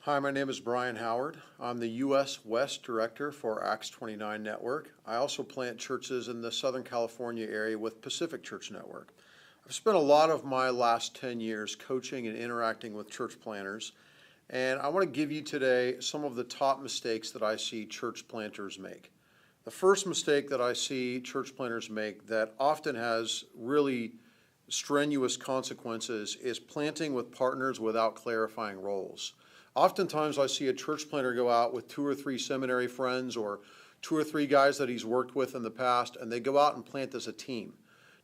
Hi, my name is Brian Howard. I'm the U.S. West Director for Acts 29 Network. I also plant churches in the Southern California area with Pacific Church Network. I've spent a lot of my last 10 years coaching and interacting with church planters, and I want to give you today some of the top mistakes that I see church planters make. The first mistake that I see church planters make that often has really strenuous consequences is planting with partners without clarifying roles. Oftentimes I see a church planter go out with 2 or 3 seminary friends or 2 or 3 guys that he's worked with in the past, and they go out and plant as a team.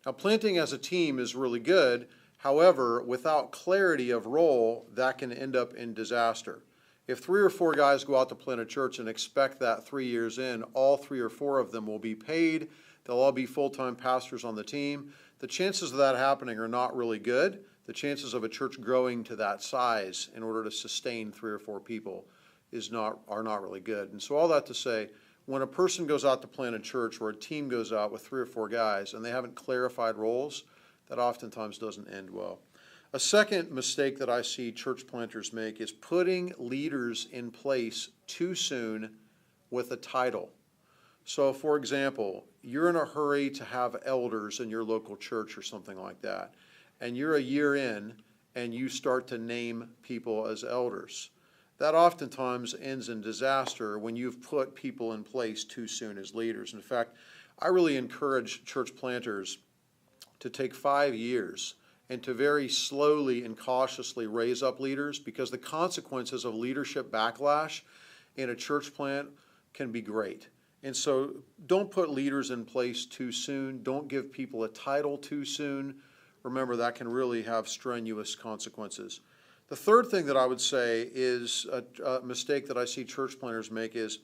Now, planting as a team is really good. However, without clarity of role, that can end up in disaster. If 3 or 4 guys go out to plant a church and expect that 3 years in, all 3 or 4 of them will be paid, they'll all be full-time pastors on the team, the chances of that happening are not really good. The chances of a church growing to that size in order to sustain 3 or 4 people are not really good. And so all that to say, when a person goes out to plant a church or a team goes out with 3 or 4 guys and they haven't clarified roles, that oftentimes doesn't end well. A second mistake that I see church planters make is putting leaders in place too soon with a title. So, for example, you're in a hurry to have elders in your local church or something like that, and you're a year in and you start to name people as elders. That oftentimes ends in disaster when you've put people in place too soon as leaders. In fact, I really encourage church planters to take 5 years and to very slowly and cautiously raise up leaders, because the consequences of leadership backlash in a church plant can be great. And so don't put leaders in place too soon. Don't give people a title too soon. Remember, that can really have strenuous consequences. The third thing that I would say is a mistake that I see church planters make is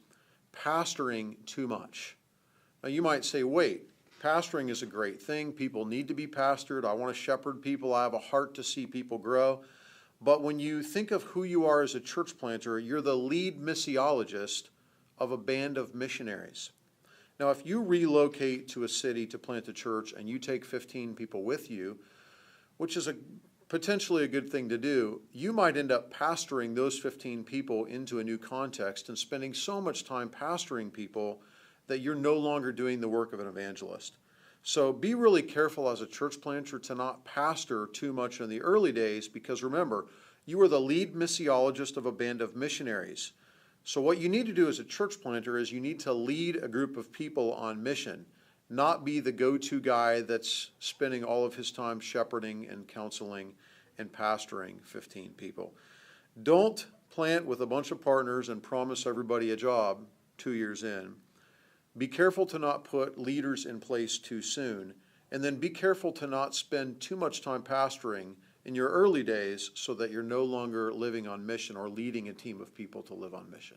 pastoring too much. Now you might say, wait, pastoring is a great thing. People need to be pastored. I want to shepherd people. I have a heart to see people grow. But when you think of who you are as a church planter, you're the lead missiologist of a band of missionaries. Now, if you relocate to a city to plant a church and you take 15 people with you, which is potentially a good thing to do, you might end up pastoring those 15 people into a new context and spending so much time pastoring people that you're no longer doing the work of an evangelist. So be really careful as a church planter to not pastor too much in the early days, because remember, you are the lead missiologist of a band of missionaries. So what you need to do as a church planter is you need to lead a group of people on mission, not be the go-to guy that's spending all of his time shepherding and counseling and pastoring 15 people. Don't plant with a bunch of partners and promise everybody a job 2 years in. Be careful to not put leaders in place too soon, and then be careful to not spend too much time pastoring in your early days so that you're no longer living on mission or leading a team of people to live on mission.